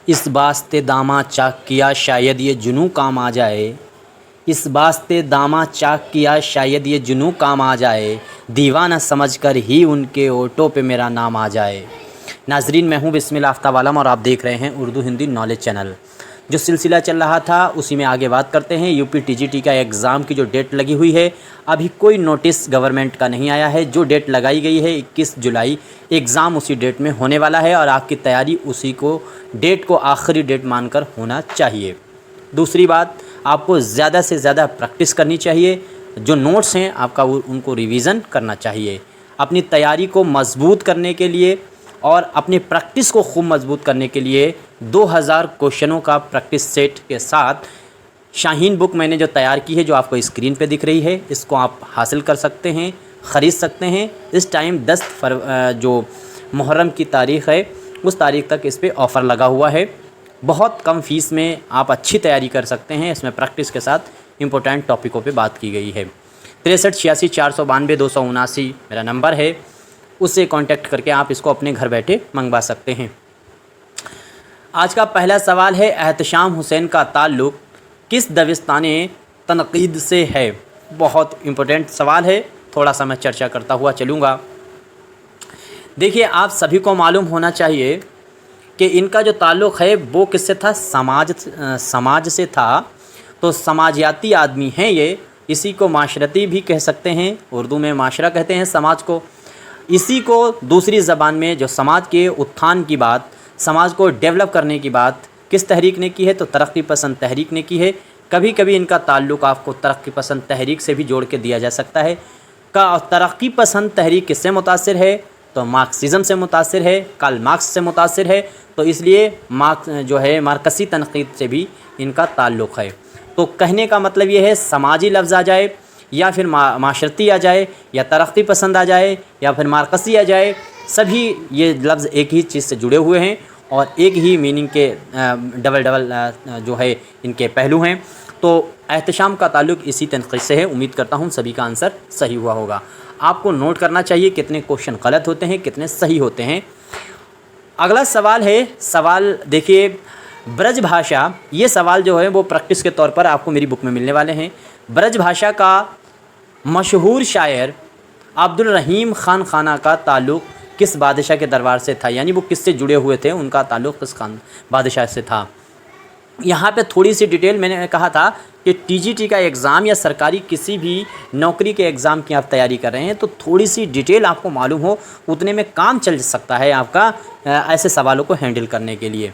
इस वास्ते दामा चाक किया शायद ये जुनूँ काम आ जाए। इस वास्ते दामा चाक किया शायद ये जुनूँ काम आ जाए। दीवाना समझकर ही उनके ओटों पे मेरा नाम आ जाए। नाजरीन, मैं हूँ बिस्मिल आफ्ताब आलम और आप देख रहे हैं उर्दू हिंदी नॉलेज चैनल। जो सिलसिला चल रहा था उसी में आगे बात करते हैं। यूपी टीजीटी का एग्ज़ाम की जो डेट लगी हुई है, अभी कोई नोटिस गवर्नमेंट का नहीं आया है। जो डेट लगाई गई है 21 जुलाई, एग्ज़ाम उसी डेट में होने वाला है और आपकी तैयारी उसी को डेट को आखिरी डेट मानकर होना चाहिए। दूसरी बात, आपको ज़्यादा से ज़्यादा प्रैक्टिस करनी चाहिए। जो नोट्स हैं आपका उनको रिवीज़न करना चाहिए। अपनी तैयारी को मजबूत करने के लिए और अपनी प्रैक्टिस को खूब मजबूत करने के लिए 2000 क्वेश्चनों का प्रैक्टिस सेट के साथ शाहीन बुक मैंने जो तैयार की है, जो आपको स्क्रीन पे दिख रही है, इसको आप हासिल कर सकते हैं, ख़रीद सकते हैं। इस टाइम 10 जो मुहर्रम की तारीख़ है उस तारीख़ तक इस पर ऑफ़र लगा हुआ है। बहुत कम फ़ीस में आप अच्छी तैयारी कर सकते हैं। इसमें प्रैक्टिस के साथ इम्पोर्टेंट टॉपिकों पे बात की गई है। 63 86 492 279 मेरा नंबर है, उससे कांटेक्ट करके आप इसको अपने घर बैठे मंगवा सकते हैं। आज का पहला सवाल है, एहतशाम हुसैन का ताल्लुक़ किस दबिस्ताने तनक़ीद से है? बहुत इम्पोर्टेंट सवाल है, थोड़ा सा मैं चर्चा करता हुआ चलूँगा। देखिए, आप सभी को मालूम होना चाहिए कि इनका जो ताल्लुक़ है वो किससे था? समाज से था। तो समाजियाती आदमी हैं ये। इसी को माशरती भी कह सकते हैं, उर्दू में माशरा कहते हैं समाज को। इसी को दूसरी ज़बान में जो समाज के उत्थान की बात, समाज को डेवलप करने की बात किस तहरीक ने की है? तो तरक्की पसंद तहरीक ने की है। कभी कभी इनका ताल्लुक़ आपको तरक्की पसंद तहरीक से भी जोड़ के दिया जा सकता है। का तरक्की पसंद तहरीक किससे मुतासिर है? तो मार्क्सिज़म से मुतासिर है, कार्ल मार्क्स से मुतासिर है। तो इसलिए मार्क्स जो है मार्क्सी तनक़ीद से भी इनका ताल्लुक़ है। तो कहने का मतलब ये है, समाजी लफ्ज़ आ जाए या फिर माशरती आ जाए या तरक्की पसंद आ जाए या फिर मार्क्सी आ जाए, सभी ये लफ्ज़ एक ही चीज़ से जुड़े हुए हैं और एक ही मीनिंग के डबल जो है इनके पहलू हैं। तो एहतशाम का ताल्लुक़ इसी तनक़ीद से है। उम्मीद करता हूँ सभी का आंसर सही हुआ होगा। आपको नोट करना चाहिए कितने क्वेश्चन गलत होते हैं, कितने सही होते हैं। अगला सवाल है, सवाल देखिए, ब्रज भाषा, ये सवाल जो है वो प्रैक्टिस के तौर पर आपको मेरी बुक में मिलने वाले हैं। ब्रज भाषा का मशहूर शायर अब्दुल रहीम खान खाना का ताल्लुक़ किस बादशाह के दरबार से था? यानी वो किससे जुड़े हुए थे, उनका ताल्लुक़ किस खान बादशाह से था? यहाँ पे थोड़ी सी डिटेल, मैंने कहा था कि टीजीटी का एग्ज़ाम या सरकारी किसी भी नौकरी के एग्ज़ाम की आप तैयारी कर रहे हैं तो थोड़ी सी डिटेल आपको मालूम हो, उतने में काम चल सकता है आपका ऐसे सवालों को हैंडल करने के लिए।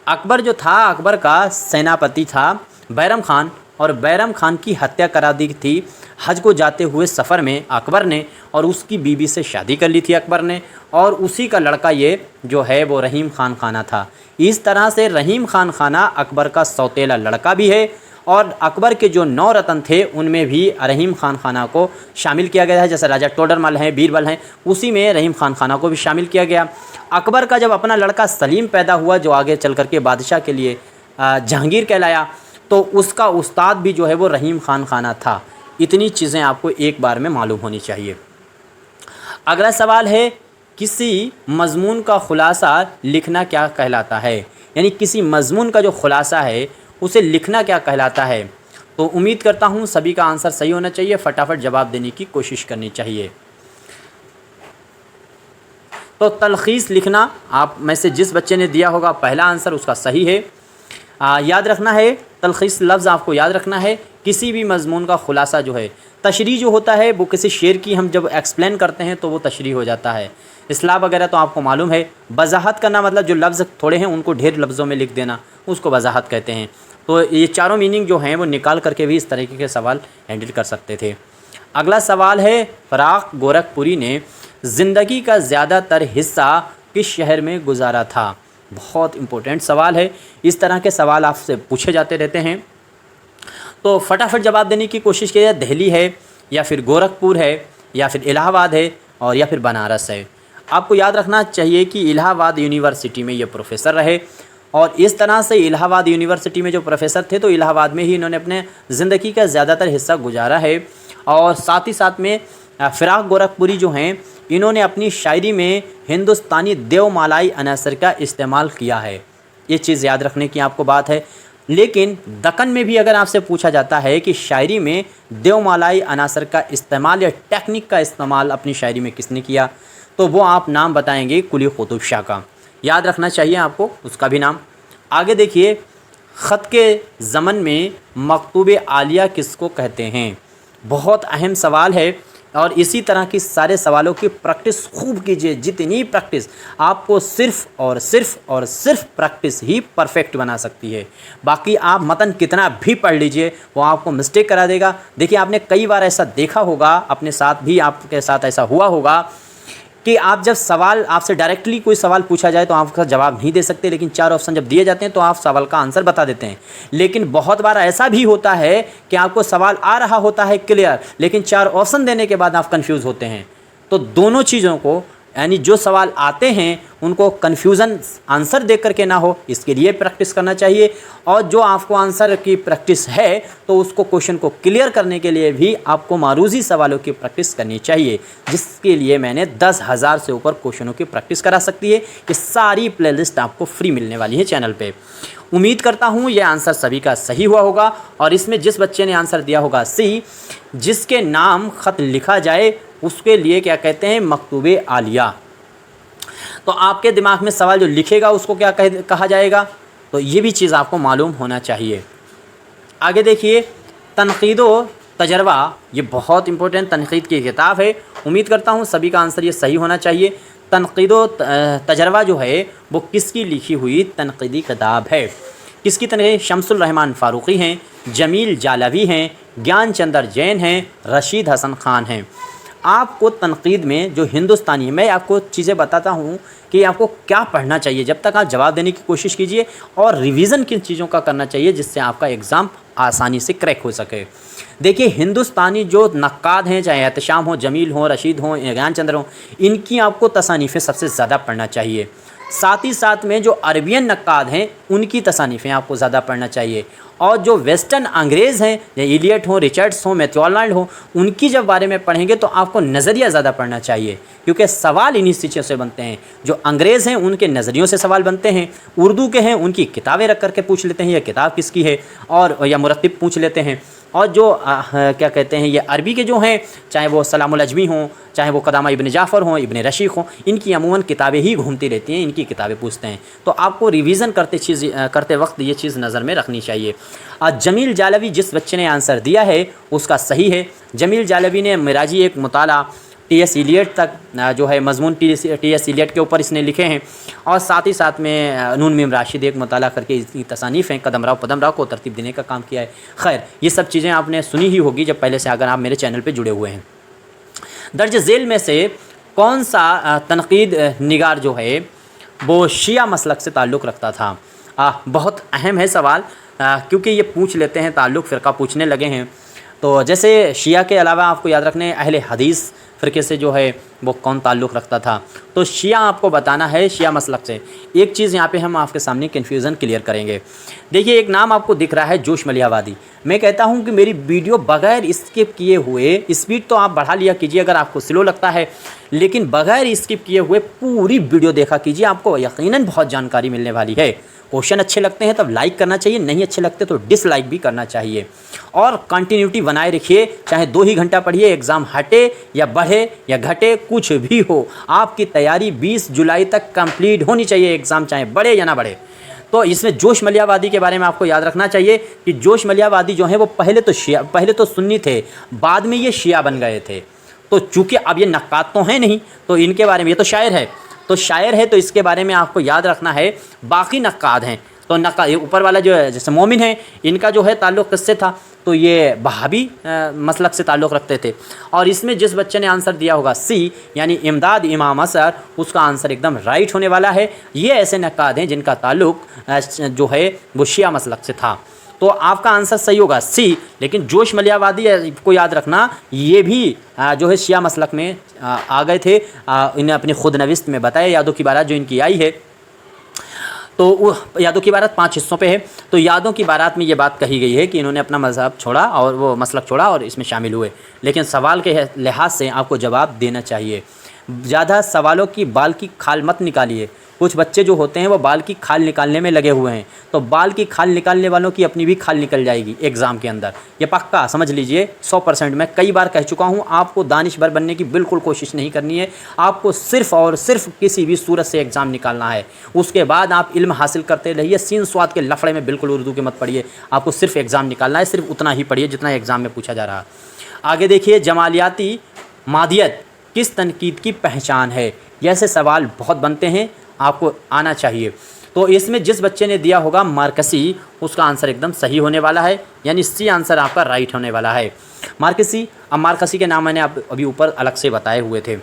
अकबर जो था, अकबर का सेनापति था बैरम खान, और बैरम खान की हत्या करा दी थी हज को जाते हुए सफ़र में अकबर ने, और उसकी बीवी से शादी कर ली थी अकबर ने, और उसी का लड़का ये जो है वो रहीम खान खाना था। इस तरह से रहीम खान खाना अकबर का सौतेला लड़का भी है, और अकबर के जो 9 रतन थे उनमें भी रहीम खान खाना को शामिल किया गया है। जैसे राजा टोडरमल हैं, बीरबल हैं, उसी में रहीम खान खाना को भी शामिल किया गया। अकबर का जब अपना लड़का सलीम पैदा हुआ, जो आगे चल कर के बादशाह के लिए जहांगीर कहलाया, तो उसका उस्ताद भी जो है वो रहीम खान खाना था। इतनी चीज़ें आपको एक बार में मालूम होनी चाहिए। अगला सवाल है, किसी मज़मून का ख़ुलासा लिखना क्या कहलाता है? यानी किसी मज़मून का जो ख़ुलासा है उसे लिखना क्या कहलाता है? तो उम्मीद करता हूँ सभी का आंसर सही होना चाहिए। फटाफट जवाब देने की कोशिश करनी चाहिए। तो तलख़ीस लिखना, आप में से जिस बच्चे ने दिया होगा पहला आंसर उसका सही है। याद रखना है, तलख़ीस लफ्ज़ आपको याद रखना है। किसी भी मज़मून का ख़ुलासा जो है, तशरीह जो होता है वो किसी शेर की हम जब एक्सप्लेन करते हैं तो वो तशरीह हो जाता है। इस्लाह वगैरह तो आपको मालूम है। वज़ाहत करना मतलब जो लफ्ज़ थोड़े हैं उनको ढेर लफ्ज़ों में लिख देना, उसको वज़ाहत कहते हैं। तो ये चारों मीनिंग जो हैं वो निकाल करके भी इस तरीके के सवाल हैंडल कर सकते थे। अगला सवाल है, फ़राख गोरखपुरी ने ज़िंदगी का ज़्यादातर हिस्सा किस शहर में गुजारा था? बहुत इम्पोर्टेंट सवाल है। इस तरह के सवाल आपसे पूछे जाते रहते हैं, तो फटाफट जवाब देने की कोशिश कीजिए। दिल्ली है या फिर गोरखपुर है या फिर इलाहाबाद है और या फिर बनारस है। आपको याद रखना चाहिए कि इलाहाबाद यूनिवर्सिटी में ये प्रोफेसर रहे, और इस तरह से इलाहाबाद यूनिवर्सिटी में जो प्रोफेसर थे तो इलाहाबाद में ही इन्होंने अपने ज़िंदगी का ज़्यादातर हिस्सा गुजारा है। और साथ ही साथ में फ़राख गोरखपुरी जो हैं, इन्होंने अपनी शायरी में हिंदुस्तानी देवमालाई अनासर का इस्तेमाल किया है। ये चीज़ याद रखने की आपको बात है। लेकिन दक्कन में भी अगर आपसे पूछा जाता है कि शायरी में देवमालाई अनासर का इस्तेमाल या टेक्निक का इस्तेमाल अपनी शायरी में किसने किया, तो वो आप नाम बताएंगे कुली कुतुब शाह का। याद रखना चाहिए आपको उसका भी नाम। आगे देखिए, ख़त के ज़मन में मकतूब आलिया किसको कहते हैं? बहुत अहम सवाल है और इसी तरह की सारे सवालों की प्रैक्टिस खूब कीजिए। जितनी प्रैक्टिस, आपको सिर्फ़ और सिर्फ प्रैक्टिस ही परफेक्ट बना सकती है। बाकी आप मतन कितना भी पढ़ लीजिए वो आपको मिस्टेक करा देगा। देखिए, आपने कई बार ऐसा देखा होगा, अपने साथ भी आपके साथ ऐसा हुआ होगा कि आप जब सवाल, आपसे डायरेक्टली कोई सवाल पूछा जाए तो आप उसका जवाब नहीं दे सकते, लेकिन 4 ऑप्शन जब दिए जाते हैं तो आप सवाल का आंसर बता देते हैं। लेकिन बहुत बार ऐसा भी होता है कि आपको सवाल आ रहा होता है क्लियर, लेकिन 4 ऑप्शन देने के बाद आप कंफ्यूज होते हैं। तो दोनों चीज़ों को, यानी जो सवाल आते हैं उनको कन्फ्यूज़न आंसर दे करके ना हो, इसके लिए प्रैक्टिस करना चाहिए। और जो आपको आंसर की प्रैक्टिस है तो उसको क्वेश्चन को क्लियर करने के लिए भी आपको मारूजी सवालों की प्रैक्टिस करनी चाहिए, जिसके लिए मैंने 10,000 से ऊपर क्वेश्चनों की प्रैक्टिस करा सकती है। ये सारी प्लेलिस्ट आपको फ्री मिलने वाली है चैनल पे। उम्मीद करता हूँ ये आंसर सभी का सही हुआ होगा। और इसमें जिस बच्चे ने आंसर दिया होगा सी, जिसके नाम ख़त लिखा जाए उसके लिए क्या कहते हैं? मकतूबे आलिया। तो आपके दिमाग में सवाल जो लिखेगा उसको क्या कहा जाएगा, तो ये भी चीज़ आपको मालूम होना चाहिए। आगे देखिए, तनक़ीदो तजर्बा, ये बहुत इंपॉर्टेंट तनक़ीद की किताब है। उम्मीद करता हूँ सभी का आंसर ये सही होना चाहिए। तनक़ीदो तजर्बा जो है वो किसकी लिखी हुई तनक़ीदी किताब है? किसकी तनक़ीद? शम्सुल रहमान फ़ारूक़ी हैं, जमील जालवी हैं, ज्ञान चंदर जैन हैं, रशीद हसन ख़ान हैं। आपको तनक़ीद में जो हिंदुस्तानी, मैं आपको चीज़ें बताता हूँ कि आपको क्या पढ़ना चाहिए, जब तक आप जवाब देने की कोशिश कीजिए। और रिवीज़न किन चीज़ों का करना चाहिए जिससे आपका एग्ज़ाम आसानी से क्रैक हो सके। देखिए, हिंदुस्तानी जो नक्काद हैं, चाहे एहतशाम हो, जमील हो, रशीद हो, ज्ञानचंद्र हो, इनकी आपको तसानीफ़ें सबसे ज़्यादा पढ़ना चाहिए। साथ ही साथ में जो अरबियन नक्काद हैं उनकी तसानीफ़ें आपको ज़्यादा पढ़ना चाहिए। और जो वेस्टर्न अंग्रेज़ हैं, इलियट हो, रिचर्ड्स हो, मैथ्यूआर्लैंड हो, उनकी जब बारे में पढ़ेंगे तो आपको नज़रिया ज़्यादा पढ़ना चाहिए, क्योंकि सवाल इन्हीं चीज़ों से बनते हैं। जो अंग्रेज़ हैं उनके नज़रियों से सवाल बनते हैं, उर्दू के हैं उनकी किताबें रख करके पूछ लेते हैं ये किताब किसकी है, और या मुरत्तिब पूछ लेते हैं। और जो क्या कहते हैं, ये अरबी के जो हैं, चाहे वो सलामुल अजमी हों, चाहे वो कदामा इब्न जाफ़र हों, इब्न रशीक हों, इनकी अमूमन किताबें ही घूमती रहती हैं, इनकी किताबें पूछते हैं। तो आपको रिवीज़न करते वक्त ये चीज़ नज़र में रखनी चाहिए। जमील जालवी, जिस बच्चे ने आंसर दिया है उसका सही है। जमील जालवी ने मिराजी एक मुताला टी.एस. इलियट तक जो है मजमून टी.एस. इलियट के ऊपर इसने लिखे हैं। और साथ ही साथ में नून मीम राशिद एक मुताला करके इसकी तसानीफ़ हैं, कदम राव पदम राव को तरतीब देने का काम किया है। खैर, ये सब चीज़ें आपने सुनी ही होगी जब पहले से, अगर आप मेरे चैनल पर जुड़े हुए हैं। दर्ज झेल में से कौन सा तनक़ीद निगार जो है वो शिया मसलक से ताल्लुक़ रखता था? बहुत अहम है सवाल, क्योंकि ये पूछ लेते हैं, ताल्लुक़ फ़िरका पूछने लगे हैं। तो जैसे शिया के अलावा आपको याद रखने अहले हदीस फ़िरके से जो है वो कौन ताल्लुक़ रखता था, तो शिया आपको बताना है शिया मसलक से। एक चीज़ यहाँ पे हम आपके सामने कन्फ्यूज़न क्लियर करेंगे। देखिए, एक नाम आपको दिख रहा है जोश मलिहाबादी। मैं कहता हूँ कि मेरी वीडियो बग़ैर स्किप किए हुए, स्पीड तो आप बढ़ा लिया कीजिए अगर आपको स्लो लगता है, लेकिन बग़ैर स्किप किए हुए पूरी वीडियो देखा कीजिए, आपको यकीनन बहुत जानकारी मिलने वाली है। क्वेश्चन अच्छे लगते हैं तब लाइक करना चाहिए, नहीं अच्छे लगते तो डिसलाइक भी करना चाहिए। और कंटिन्यूटी बनाए रखिए, चाहे 2 ही घंटा पढ़िए, एग्ज़ाम हटे या बढ़े या घटे, कुछ भी हो, आपकी तैयारी 20 जुलाई तक कंप्लीट होनी चाहिए। एग्ज़ाम चाहे बढ़े या ना बढ़े। तो इसमें जोश मलिहाबादी के बारे में आपको याद रखना चाहिए कि जोश मलिहाबादी जो है वो पहले तो सुन्नी थे, बाद में ये शिया बन गए थे। तो चूँकि अब ये नक्काद तो हैं नहीं, तो इनके बारे में, ये तो शायर है, तो इसके बारे में आपको याद रखना है। बाकी नक्काद हैं, तो नक्काद ऊपर वाला जो है जैसे मोमिन है, इनका जो है ताल्लुक़ किससे था, तो ये वहाबी मसलक से ताल्लुक़ रखते थे। और इसमें जिस बच्चे ने आंसर दिया होगा सी, यानी इमदाद इमाम असर, उसका आंसर एकदम राइट होने वाला है। ये ऐसे नक्काद हैं जिनका ताल्लुक़ जो है वो शिया मसलक से था। तो आपका आंसर सही होगा सी। लेकिन जोश मलिहाबादी को याद रखना, ये भी जो है शिया मसलक में आ गए थे। इन्हें अपनी खुद नविस्त में बताया, यादों की बारात जो इनकी आई है, तो यादों की बारात 5 हिस्सों पे है। तो यादों की बारात में ये बात कही गई है कि इन्होंने अपना मज़हब छोड़ा और वो मसलक छोड़ा और इसमें शामिल हुए। लेकिन सवाल के लिहाज से आपको जवाब देना चाहिए। ज़्यादा सवालों की बाल की खाल मत निकालिए। कुछ बच्चे जो होते हैं वो बाल की खाल निकालने में लगे हुए हैं, तो बाल की खाल निकालने वालों की अपनी भी खाल निकल जाएगी एग्ज़ाम के अंदर, ये पक्का समझ लीजिए 100%। मैं कई बार कह चुका हूँ, आपको दानिशवर बनने की बिल्कुल कोशिश नहीं करनी है। आपको सिर्फ़ और सिर्फ किसी भी सूरत से एग्ज़ाम निकालना है। उसके बाद आप इल्म हासिल करते रहिए, सीन स्वाद के लफड़े में बिल्कुल उर्दू के मत पढ़िए। आपको सिर्फ एग्ज़ाम निकालना है, सिर्फ उतना ही पढ़िए जितना एग्ज़ाम में पूछा जा रहा है। आगे देखिए, जमालियाती मादियत किस तनकीद की पहचान है? ऐसे सवाल बहुत बनते हैं, आपको आना चाहिए। तो इसमें जिस बच्चे ने दिया होगा मार्कसी, उसका आंसर एकदम सही होने वाला है, यानी सी आंसर आपका राइट होने वाला है। मार्कसी, अब मार्कसी के नाम मैंने आप अभी ऊपर अलग से बताए हुए थे।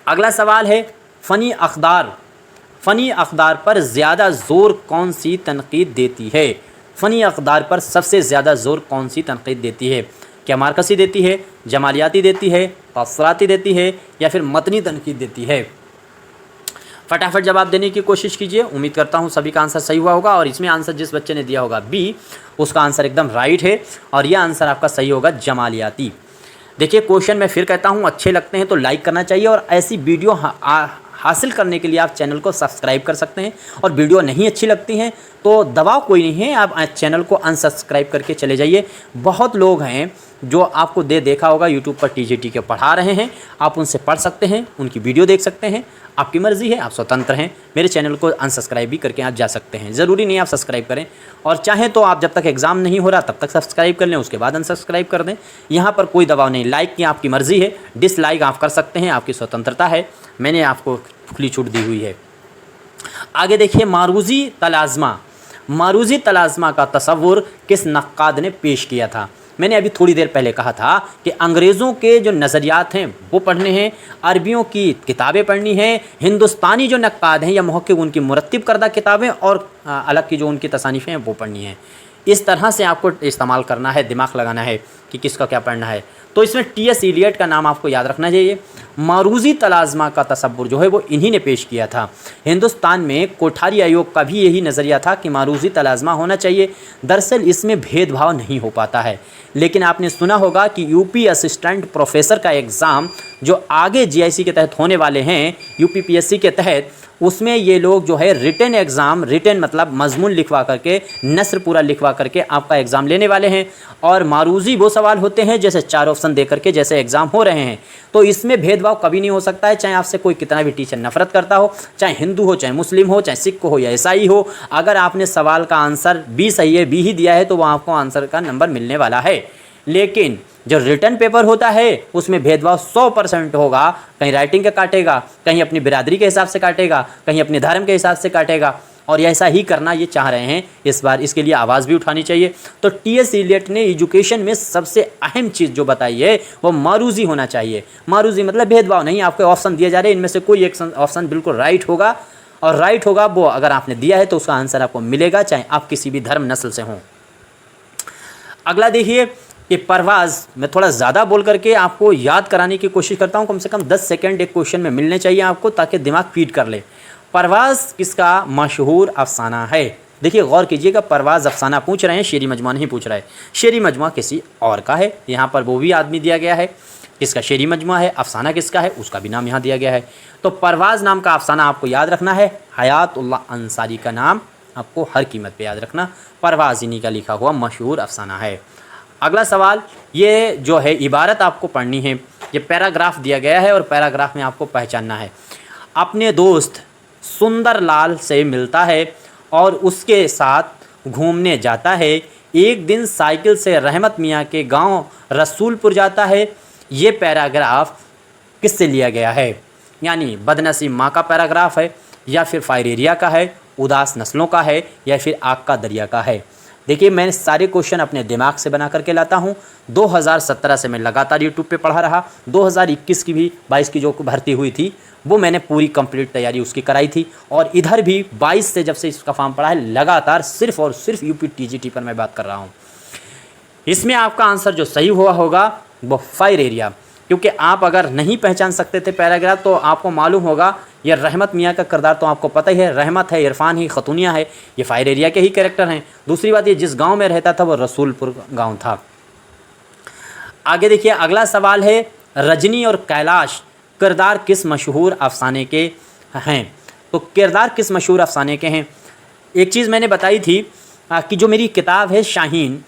अगला सवाल है, फ़नी अक़दार। फ़नी अक़दार पर ज़्यादा ज़ोर कौन सी तनकीद देती है? फ़नी अक़दार पर सबसे ज़्यादा ज़ोर कौन सी तनकीद देती है? क्या मार्कसी देती है, जमालियाती देती है, तबसराती देती है, या फिर मतनी तनकीद देती है? फटाफट जवाब देने की कोशिश कीजिए। उम्मीद करता हूँ सभी का आंसर सही हुआ होगा, और इसमें आंसर जिस बच्चे ने दिया होगा बी, उसका आंसर एकदम राइट है, और यह आंसर आपका सही होगा जमालियाती। देखिए, क्वेश्चन मैं फिर कहता हूँ, अच्छे लगते हैं तो लाइक करना चाहिए, और ऐसी वीडियो हासिल करने के लिए आप चैनल को सब्सक्राइब कर सकते हैं। और वीडियो नहीं अच्छी लगती हैं तो दबाव कोई नहीं है, आप चैनल को अनसब्सक्राइब करके चले जाइए। बहुत लोग हैं जो आपको देखा होगा यूट्यूब पर टीजीटी के पढ़ा रहे हैं, आप उनसे पढ़ सकते हैं, उनकी वीडियो देख सकते हैं। आपकी मर्ज़ी है, आप स्वतंत्र हैं। मेरे चैनल को अनसब्सक्राइब भी करके आप जा सकते हैं, ज़रूरी नहीं आप सब्सक्राइब करें, और चाहें तो आप जब तक एग्ज़ाम नहीं हो रहा तब तक सब्सक्राइब कर लें, उसके बाद अनसब्सक्राइब कर दें। यहाँ पर कोई दबाव नहीं, लाइक की आपकी मर्ज़ी है, डिसलाइक आप कर सकते हैं, आपकी स्वतंत्रता है, मैंने आपको खुली छूट दी हुई है। आगे देखिए, मारूज़ी तलाज़मा। मारूज़ी तलाज़मा का तसव्वुर किस नक्काद ने पेश किया था? मैंने अभी थोड़ी देर पहले कहा था कि अंग्रेज़ों के जो नज़रियात हैं वो पढ़ने हैं, अरबियों की किताबें पढ़नी हैं, हिंदुस्तानी जो नक्काद हैं या मुहक्किक उनकी मुरत्तिब करदा किताबें और अलग की जो उनकी तसानीफ़ें हैं वो पढ़नी हैं। इस तरह से आपको इस्तेमाल करना है, दिमाग लगाना है कि किसका क्या पढ़ना है। तो इसमें टी.एस. इलियट का नाम आपको याद रखना चाहिए। मारूज़ी तलाज़मा का तसव्वुर जो है वो इन्हीं ने पेश किया था। हिंदुस्तान में कोठारी आयोग का भी यही नज़रिया था कि मारूज़ी तलाज़मा होना चाहिए। दरअसल इसमें भेदभाव नहीं हो पाता है, लेकिन आपने सुना होगा कि यूपी असिस्टेंट प्रोफेसर का एग्ज़ाम जो आगे जीआईसी के तहत होने वाले हैं, यूपीपीएससी के तहत, उसमें ये लोग जो है रिटन एग्ज़ाम, रिटन मतलब मजमून लिखवा करके, नस्र पूरा लिखवा करके आपका एग्ज़ाम लेने वाले हैं। और मारूज़ी वो सवाल होते हैं जैसे 4 ऑप्शन दे करके जैसे एग्ज़ाम हो रहे हैं। तो इसमें भेदभाव कभी नहीं हो सकता है, चाहे आपसे कोई कितना भी टीचर नफ़रत करता हो, चाहे हिंदू हो, चाहे मुस्लिम हो, चाहे सिख हो या ईसाई हो। अगर आपने सवाल का आंसर बी सही है, बी ही दिया है, तो वह आपको आंसर का नंबर मिलने वाला है। लेकिन जो रिटर्न पेपर होता है उसमें भेदभाव 100% होगा। कहीं राइटिंग का काटेगा, कहीं अपनी बिरादरी के हिसाब से काटेगा, कहीं अपने धर्म के हिसाब से काटेगा, और ऐसा ही करना ये चाह रहे हैं इस बार। इसके लिए आवाज़ भी उठानी चाहिए। तो टी.एस. इलियट ने एजुकेशन में सबसे अहम चीज़ जो बताई है वो मारूज़ी होना चाहिए। मारूज़ी मतलब भेदभाव नहीं, आपको ऑप्शन दिए जा रहे हैं, इनमें से कोई एक ऑप्शन बिल्कुल राइट होगा, और राइट होगा वो अगर आपने दिया है तो उसका आंसर आपको मिलेगा, चाहे आप किसी भी धर्म नस्ल से हों। अगला देखिए कि परवाज़, मैं थोड़ा ज़्यादा बोल करके आपको याद कराने की कोशिश करता हूँ, कम से कम 10 सेकंड एक क्वेश्चन में मिलने चाहिए आपको, ताकि दिमाग फीड कर ले। परवाज़ किसका मशहूर अफसाना है? देखिए गौर कीजिएगा, परवाज़ अफसाना पूछ रहे हैं, शेरी मजमूआ नहीं पूछ रहा है। शेरी मजमूआ किसी और का है, यहाँ पर वो भी आदमी दिया गया है, किसका शेरी मजमूआ है, अफसाना किसका है उसका भी नाम यहाँ दिया गया है। तो परवाज़ नाम का अफसाना आपको याद रखना है। हयातुल्लाह अंसारी का नाम आपको हर कीमत पर याद रखना। परवाज़ इन्हीं का लिखा हुआ मशहूर अफसाना है। अगला सवाल, ये जो है इबारत आपको पढ़नी है, ये पैराग्राफ दिया गया है और पैराग्राफ में आपको पहचानना है। अपने दोस्त सुंदरलाल से मिलता है और उसके साथ घूमने जाता है। एक दिन साइकिल से रहमत मियाँ के गांव रसूलपुर जाता है। ये पैराग्राफ किससे लिया गया है? यानी बदनसीब माँ का पैराग्राफ है, या फिर फायर एरिया का है, उदास नस्लों का है, या फिर आग का दरिया का है? देखिए, मैं सारे क्वेश्चन अपने दिमाग से बना करके लाता हूँ। 2017 से मैं लगातार यूट्यूब पे पढ़ा रहा। 2021 की भी 22 की जो भर्ती हुई थी वो मैंने पूरी कंप्लीट तैयारी उसकी कराई थी, और इधर भी 22 से जब से इसका फॉर्म पड़ा है लगातार सिर्फ और सिर्फ यूपी टीजीटी पर मैं बात कर रहा हूँ। इसमें आपका आंसर जो सही हुआ होगा वो फायर एरिया, क्योंकि आप अगर नहीं पहचान सकते थे पैराग्राफ तो आपको मालूम होगा ये रहमत मियाँ का किरदार तो आपको पता ही है, रहमत है, इरफान ही, खतूनिया है, ये फायर एरिया के ही कैरेक्टर हैं। दूसरी बात, ये जिस गांव में रहता था वो रसूलपुर गांव था। आगे देखिए, अगला सवाल है, रजनी और कैलाश किरदार किस मशहूर अफसाने के हैं? तो किरदार किस मशहूर अफसाने के हैं? एक चीज़ मैंने बताई थी कि जो मेरी किताब है शाहीन,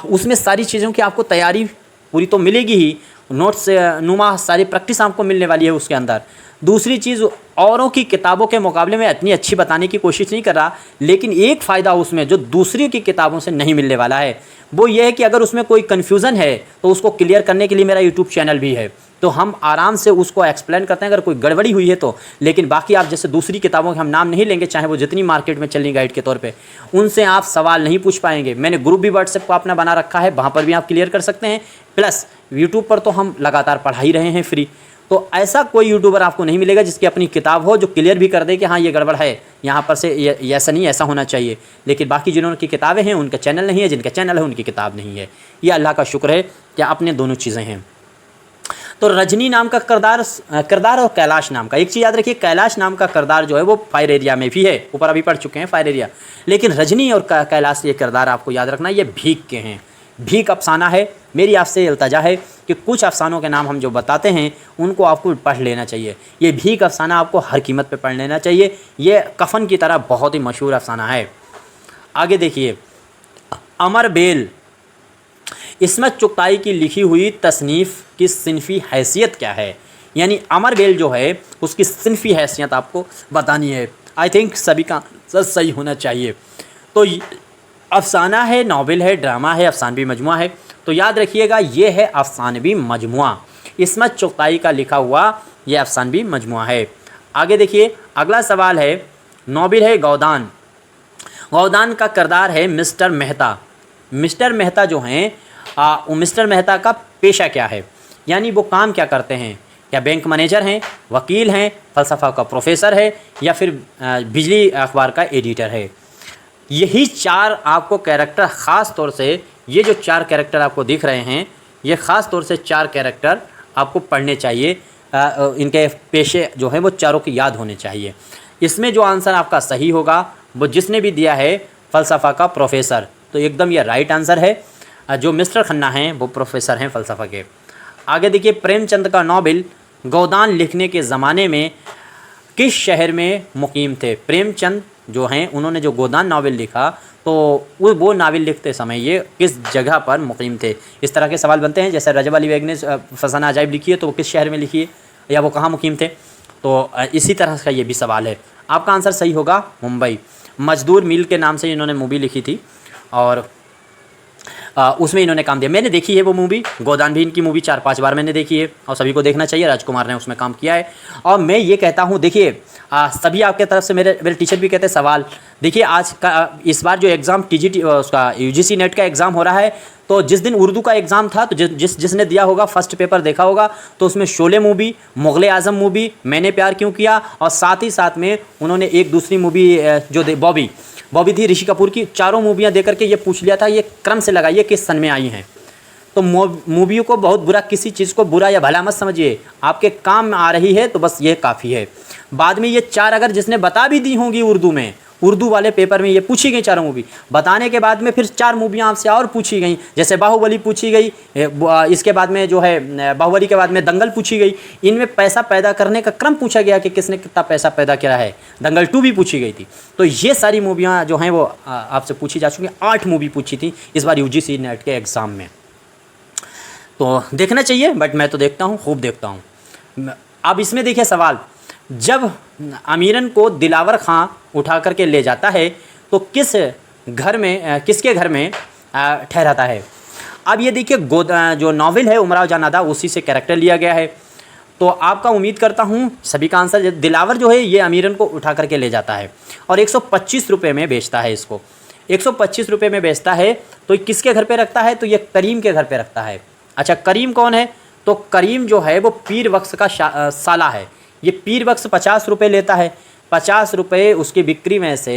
उसमें सारी चीज़ों की आपको तैयारी पूरी तो मिलेगी ही, नोट्स नुमा सारी प्रैक्टिस आपको मिलने वाली है उसके अंदर। दूसरी चीज़, औरों की किताबों के मुकाबले में इतनी अच्छी बताने की कोशिश नहीं कर रहा, लेकिन एक फ़ायदा उसमें जो दूसरी की किताबों से नहीं मिलने वाला है वो ये है कि अगर उसमें कोई कन्फ्यूज़न है तो उसको क्लियर करने के लिए मेरा यूट्यूब चैनल भी है, तो हम आराम से उसको एक्सप्लेन करते हैं अगर कोई गड़बड़ी हुई है तो। लेकिन बाकी आप जैसे दूसरी किताबों के हम नाम नहीं लेंगे, चाहे वो जितनी मार्केट में चल रही गाइड के तौर पे, उनसे आप सवाल नहीं पूछ पाएंगे। मैंने ग्रुप भी व्हाट्सएप को अपना बना रखा है, वहाँ पर भी आप क्लियर कर सकते हैं। प्लस यूट्यूब पर तो हम लगातार पढ़ा ही रहे हैं फ्री, तो ऐसा कोई यूट्यूबर आपको नहीं मिलेगा जिसकी अपनी किताब हो जो क्लियर भी कर दे कि हाँ ये गड़बड़ है, यहाँ पर से ये ऐसा नहीं, ऐसा होना चाहिए। लेकिन बाकी जिन्होंने किताबें हैं उनका चैनल नहीं है, जिनका चैनल है उनकी किताब नहीं है। ये अल्लाह का शुक्र है कि अपने दोनों चीज़ें हैं। तो रजनी नाम का किरदार और कैलाश नाम का, एक चीज़ याद रखिए, कैलाश नाम का किरदार जो है वो फायर एरिया में भी है, ऊपर अभी पढ़ चुके हैं फायर एरिया, लेकिन रजनी और कैलाश ये किरदार आपको याद रखना ये भीख के हैं। भीख अफसाना है। मेरी आपसे इल्तजा है कि कुछ अफसानों के नाम हम जो बताते हैं उनको आपको पढ़ लेना चाहिए। ये भीख अफसाना आपको हर कीमत पे पढ़ लेना चाहिए, ये कफन की तरह बहुत ही मशहूर अफसाना है। आगे देखिए, अमर बेल, इस्मत चुगताई की लिखी हुई तसनीफ़ की सिनफ़ी हैसियत क्या है? यानी अमर बेल जो है उसकी सिनफ़ी हैसियत आपको बतानी है। आई थिंक सभी का आंसर सही होना चाहिए। तो अफसाना है, नावल है, ड्रामा है, अफसानवी मजमुआ है। तो याद रखिएगा ये है अफसानवी मजमुआ, इस्मत चुगताई का लिखा हुआ ये अफसानवी मजमुआ है। आगे देखिए, अगला सवाल है, नावल है गौदान। गौदान का किरदार है मिस्टर मेहता। मिस्टर मेहता जो हैं वो मिस्टर मेहता का पेशा क्या है, यानी वो काम क्या करते हैं? क्या बैंक मैनेजर हैं, वकील हैं, फ़लसफ़ा का प्रोफेसर है, या फिर बिजली अखबार का एडिटर है? यही चार आपको कैरेक्टर, ख़ास तौर से ये जो चार कैरेक्टर आपको दिख रहे हैं, ये ख़ास तौर से चार कैरेक्टर आपको पढ़ने चाहिए। इनके पेशे जो हैं वो चारों की याद होने चाहिए। इसमें जो आंसर आपका सही होगा वो जिसने भी दिया है फ़लसफ़ा का प्रोफेसर, तो एकदम ये राइट आंसर है। जो मिस्टर खन्ना हैं वो प्रोफेसर हैं फ़लसफ़ा के। आगे देखिए, प्रेमचंद का नावल गोदान लिखने के ज़माने में किस शहर में मुकीम थे? प्रेमचंद जो हैं उन्होंने जो गोदान नावल लिखा तो वो नावल लिखते समय ये किस जगह पर मुकीम थे? इस तरह के सवाल बनते हैं। जैसे रजब अली बेग ने फसाना अजाइब लिखी है तो वो किस शहर में लिखी है या वो कहाँ मुकीम थे? तो इसी तरह का ये भी सवाल है। आपका आंसर सही होगा मुंबई। मजदूर मिल के नाम से इन्होंने मूवी लिखी थी और उसमें इन्होंने काम दिया। मैंने देखी है वो मूवी, गोदान भी इनकी मूवी 4-5 बार मैंने देखी है और सभी को देखना चाहिए। राजकुमार ने उसमें काम किया है। और मैं ये कहता हूँ, देखिए सभी आपके तरफ से मेरे टीचर भी कहते हैं सवाल, देखिए आज का इस बार जो एग्ज़ाम TGT उसका UGC नेट का एग्ज़ाम हो रहा है, तो जिस दिन उर्दू का एग्ज़ाम था तो जिसने दिया होगा, फर्स्ट पेपर देखा होगा, तो उसमें शोले मूवी, मुग़ल आज़म मूवी, मैंने प्यार क्यों किया, और साथ ही साथ में उन्होंने एक दूसरी मूवी जो बॉबी थी ऋषि कपूर की, चारों मूवियाँ देकर के ये पूछ लिया था ये क्रम से लगाइए किस सन में आई हैं। तो मूवियों को बहुत बुरा, किसी चीज़ को बुरा या भला मत समझिए, आपके काम में आ रही है तो बस ये काफ़ी है। बाद में ये चार अगर जिसने बता भी दी होंगी उर्दू में, उर्दू वाले पेपर में ये पूछी गई चारों मूवी, बताने के बाद में फिर चार मूवियाँ आपसे और पूछी गई, जैसे बाहुबली पूछी गई, इसके बाद में जो है बाहुबली के बाद में दंगल पूछी गई। इनमें पैसा पैदा करने का क्रम पूछा गया कि किसने कितना पैसा पैदा किया है। दंगल 2 भी पूछी गई थी। तो ये सारी मूवियाँ जो हैं वो आपसे पूछी जा चुकी हैं। 8 मूवी पूछी थी इस बार UGC नेट के एग्ज़ाम में। तो देखना चाहिए, बट मैं तो देखता हूँ, खूब देखता हूँ। अब इसमें देखिए सवाल, जब अमीरन को दिलावर खां उठा करके ले जाता है तो किसके घर में ठहराता है? अब ये देखिए, जो नावल है उमराव जान अदा, उसी से कैरेक्टर लिया गया है। तो आपका उम्मीद करता हूँ सभी का आंसर, दिलावर जो है ये अमीरन को उठा करके ले जाता है और 125 रुपये में बेचता है इसको। 125 रुपये में बेचता है तो किसके घर पे रखता है? तो ये करीम के घर पे रखता है। अच्छा, करीम कौन है? तो करीम जो है वो पीर बख्श का साला है। ये पीर बख्श 50 रुपये लेता है। 50 रुपये उसकी बिक्री में से,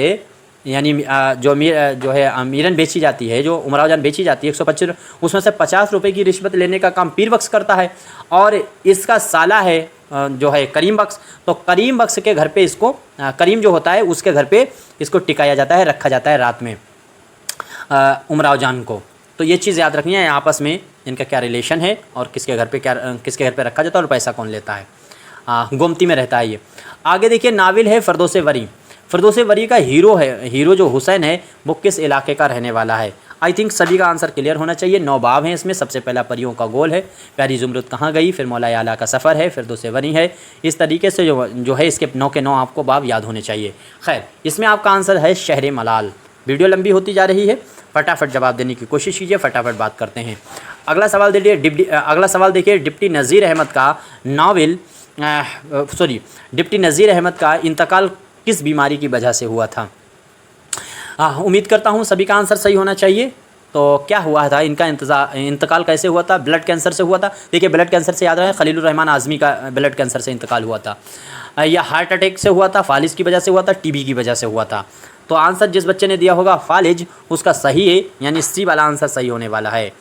यानी जो है अमीरन बेची जाती है, जो उमराव जान बेची जाती है 125, उसमें से 50 रुपये की रिश्वत लेने का काम पीर बख्श करता है और इसका साला है जो है करीम बख्श। तो करीम बख्श के घर पे इसको, करीम जो होता है उसके घर पे इसको टिकाया जाता है, रखा जाता है रात में उमराव जान को। तो ये चीज़ याद रखनी है, आपस में इनका क्या रिलेशन है और किसके घर पे रखा जाता है और पैसा कौन लेता है। गोमती में रहता है ये। आगे देखिए नाविल है फ़िरदौस वरी। फ़िरदौस वरी का हीरो जो हुसैन है वो किस इलाके का रहने वाला है। आई थिंक सभी का आंसर क्लियर होना चाहिए। 9 बाब हैं इसमें। सबसे पहला परियों का गोल है, प्यारी ज़ुमरुद कहाँ गई, फिर मौलाए आला का सफ़र है, फ़िरदौस वरी है। इस तरीके से जो है इसके 9 के 9 आपको बाब याद होने चाहिए। खैर इसमें आपका आंसर है शहर मलाल। वीडियो लंबी होती जा रही है, फटाफट जवाब देने की कोशिश कीजिए, फटाफट बात करते हैं। अगला सवाल देखिए डिप्टी नज़ीर अहमद का इंतकाल किस बीमारी की वजह से हुआ था। उम्मीद करता हूँ सभी का आंसर सही होना चाहिए। तो क्या हुआ था, इनका इंतकाल कैसे हुआ था। ब्लड कैंसर से हुआ था। देखिए ब्लड कैंसर से याद रहे खलीलुर रहमान आज़मी का ब्लड कैंसर से इंतकाल हुआ था, या हार्ट अटैक से हुआ था, फालिज की वजह से हुआ था, टीबी की वजह से हुआ था। तो आंसर जिस बच्चे ने दिया होगा फालिज, उसका सही है, यानी सी वाला आंसर सही होने वाला है।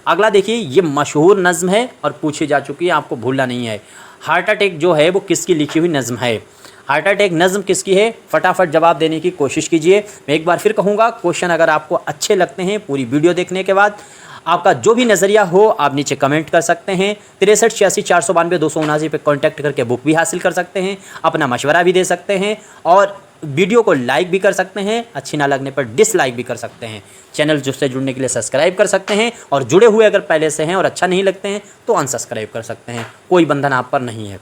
अगला देखिए ये मशहूर नज़्म है और पूछी जा चुकी है, आपको भूलना नहीं है। हार्ट अटैक जो है वो किसकी लिखी हुई नज़्म है। हार्ट अटैक नज़्म किसकी है, फटाफट जवाब देने की कोशिश कीजिए। मैं एक बार फिर कहूँगा, क्वेश्चन अगर आपको अच्छे लगते हैं पूरी वीडियो देखने के बाद, आपका जो भी नज़रिया हो आप नीचे कमेंट कर सकते हैं। 63 86 492 279 पे कांटेक्ट करके बुक भी हासिल कर सकते हैं, अपना मशवरा भी दे सकते हैं और वीडियो को लाइक भी कर सकते हैं। अच्छी ना लगने पर डिसलाइक भी कर सकते हैं। चैनल से जुड़ने के लिए सब्सक्राइब कर सकते हैं और जुड़े हुए अगर पहले से हैं और अच्छा नहीं लगते हैं तो अनसब्सक्राइब कर सकते हैं, कोई बंधन आप पर नहीं है।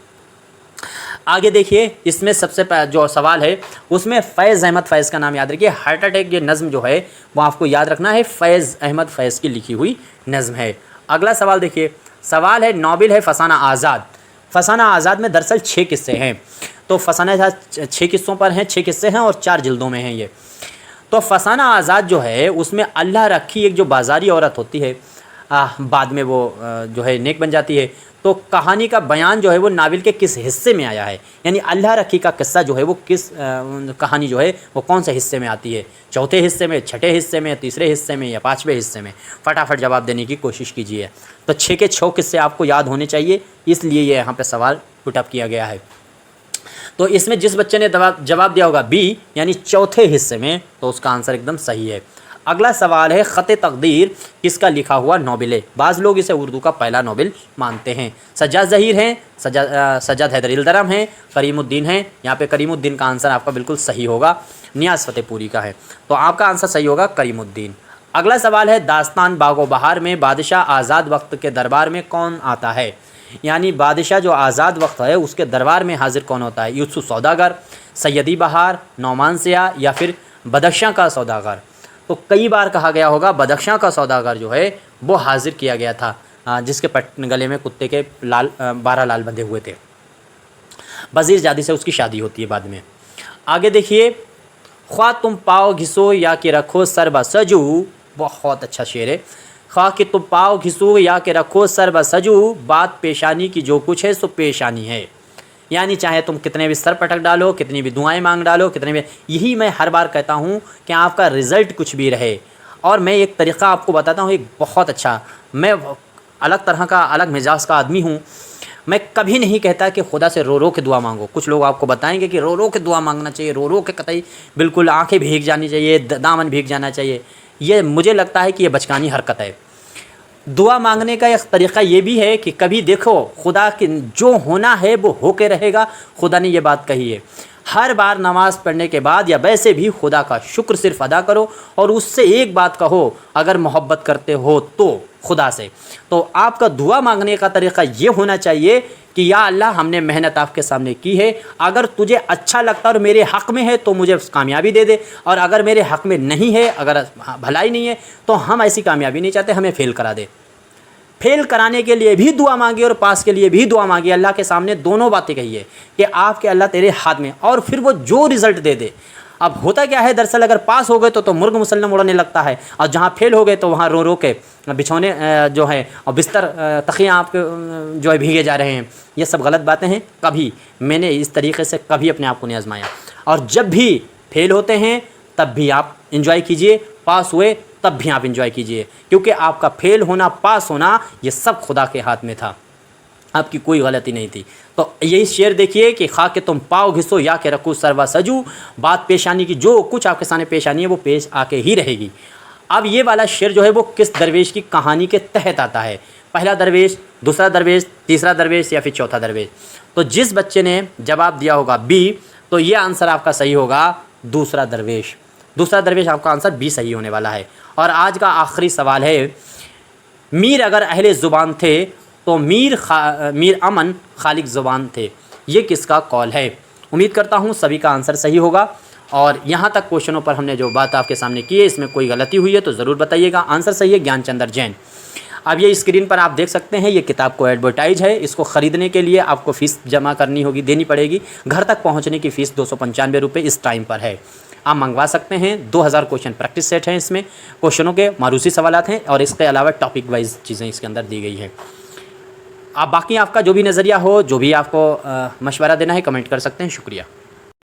आगे देखिए इसमें सबसे जो सवाल है उसमें फ़ैज़ अहमद फ़ैज़ का नाम याद रखिए। हार्ट अटैक ये नज़्म जो है वो आपको याद रखना है, फ़ैज़ अहमद फ़ैज़ की लिखी हुई नज़्म है। अगला सवाल देखिए, सवाल है नावल है फसाना आज़ाद। फसाना आज़ाद में दरअसल 6 किस्से हैं। तो फसाना आज़ाद 6 किस्सों पर हैं, 6 किस्से हैं और 4 जिल्दों में हैं ये। तो फसाना आज़ाद जो है उसमें अल्लाह रखी एक जो बाज़ारी औरत होती है, बाद में वो जो है नेक बन जाती है। तो कहानी का बयान जो है वो नावल के किस हिस्से में आया है, यानी अल्लाह रखी का किस्सा जो है वो किस कहानी जो है वो कौन से हिस्से में आती है। चौथे हिस्से में, छठे हिस्से में, तीसरे हिस्से में या 5वें हिस्से में। फटाफट जवाब देने की कोशिश कीजिए। तो 6 के 6 किस्से आपको याद होने चाहिए, इसलिए ये यहाँ पे सवाल पुटअप किया गया है। तो इसमें जिस बच्चे ने जवाब दिया होगा बी, यानी चौथे हिस्से में, तो उसका आंसर एकदम सही है। अगला सवाल है ख़त तकदीर किसका लिखा हुआ नॉवेल है। बाज़ लोग इसे उर्दू का पहला नॉवेल मानते हैं। सज्जाद ज़हीर हैं, सज्जाद हैदर इल्दरम हैं, करीमुद्दीन हैं। यहाँ पे करीमुद्दीन का आंसर आपका बिल्कुल सही होगा, नियाज़ फ़तेहपुरी का है। तो आपका आंसर सही होगा करीमुद्दीन। अगला सवाल है दास्तान बागो बहार में बादशाह आज़ाद वक्त के दरबार में कौन आता है, यानी बादशाह जो आज़ाद वक्त है उसके दरबार में हाजिर कौन होता है। यूसुफ सौदागर, सैयदी बहार, नौमान सिया या फिर बदख्शां का सौदागर। तो कई बार कहा गया होगा बदख्शां का सौदागर जो है वो हाजिर किया गया था, जिसके गले में कुत्ते के 12 लाल बंधे हुए थे। वज़ीर जादी से उसकी शादी होती है बाद में। आगे देखिए, ख्वाह तुम पाओ घिसो या कि रखो सर बसजू, बहुत अच्छा शेर है। ख्वाह कि तुम पाओ घिसो या कि रखो सर बसजू, बात पेशानी की जो कुछ है सो पेशानी है। यानी चाहे तुम कितने भी सर पटक डालो, कितनी भी दुआएं मांग डालो, कितने भी, यही मैं हर बार कहता हूँ कि आपका रिज़ल्ट कुछ भी रहे। और मैं एक तरीक़ा आपको बताता हूँ, एक बहुत अच्छा, मैं अलग तरह का अलग मिजाज का आदमी हूँ। मैं कभी नहीं कहता कि खुदा से रो रो के दुआ मांगो। कुछ लोग आपको बताएंगे कि रो रो के दुआ मांगना चाहिए, रो रो के कतई बिल्कुल आँखें भीग जानी चाहिए, दामन भीग जाना चाहिए। ये मुझे लगता है कि ये बचकानी हरकत है। दुआ मांगने का एक तरीक़ा ये भी है कि कभी देखो खुदा के जो होना है वो होके रहेगा। खुदा ने ये बात कही है। हर बार नमाज़ पढ़ने के बाद या वैसे भी खुदा का शुक्र सिर्फ अदा करो और उससे एक बात कहो, अगर मोहब्बत करते हो तो खुदा से, तो आपका दुआ मांगने का तरीक़ा ये होना चाहिए कि या अल्लाह हमने मेहनत आपके सामने की है, अगर तुझे अच्छा लगता और मेरे हक़ में है तो मुझे कामयाबी दे दे, और अगर मेरे हक़ में नहीं है, अगर भलाई नहीं है तो हम ऐसी कामयाबी नहीं चाहते, हमें फ़ेल करा दे। फेल कराने के लिए भी दुआ मांगी और पास के लिए भी दुआ मांगी। अल्लाह के सामने दोनों बातें कही है कि आपके अल्लाह तेरे हाथ में, और फिर वो जो रिज़ल्ट दे दे। अब होता क्या है, दरअसल अगर पास हो गए तो मुर्ग मुसल्लम उड़ने लगता है, और जहाँ फेल हो गए तो वहाँ रो रो के बिछौने जो है और बिस्तर तकियाँ आपके जो है भीगे जा रहे हैं। ये सब गलत बातें हैं। कभी मैंने इस तरीके से कभी अपने आप को नहीं आजमाया। और जब भी फेल होते हैं तब भी आप इंजॉय कीजिए, पास हुए तब भी आप इंजॉय कीजिए, क्योंकि आपका फेल होना, पास होना, ये सब खुदा के हाथ में था, आपकी कोई गलती नहीं थी। तो यही शेर देखिए कि खा के तुम पाओ घिसो या के रखो सरवा सजू, बात पेशानी की जो कुछ आपके सामने पेशानी है वो पेश आके ही रहेगी। अब ये वाला शेर जो है वो किस दरवेश की कहानी के तहत आता है, पहला दरवेश, दूसरा दरवेश, तीसरा दरवेश या फिर चौथा दरवेश। तो जिस बच्चे ने जवाब दिया होगा बी, तो ये आंसर आपका सही होगा दूसरा दरवेश। दूसरा दरवेश आपका आंसर बी सही होने वाला है। और आज का आखिरी सवाल है, मीर अगर अहले ज़ुबान थे तो मीर अमन खालिक ज़ुबान थे, ये किसका कौल है? उम्मीद करता हूँ सभी का आंसर सही होगा। और यहाँ तक क्वेश्चनों पर हमने जो बात आपके सामने की है, इसमें कोई गलती हुई है तो ज़रूर बताइएगा। आंसर सही है ज्ञानचंद्र जैन। अब ये स्क्रीन पर आप देख सकते हैं, ये किताब को एडवर्टाइज है। इसको ख़रीदने के लिए आपको फ़ीस जमा करनी होगी, देनी पड़ेगी। घर तक पहुँचने की फ़ीस 295 रुपये इस टाइम पर है। आप मंगवा सकते हैं। 2000 क्वेश्चन प्रैक्टिस सेट हैं, इसमें क्वेश्चनों के मारूसी सवालात हैं और इसके अलावा टॉपिक वाइज चीज़ें इसके अंदर दी गई हैं। आप बाकी आपका जो भी नज़रिया हो, जो भी आपको मशवरा देना है, कमेंट कर सकते हैं। शुक्रिया।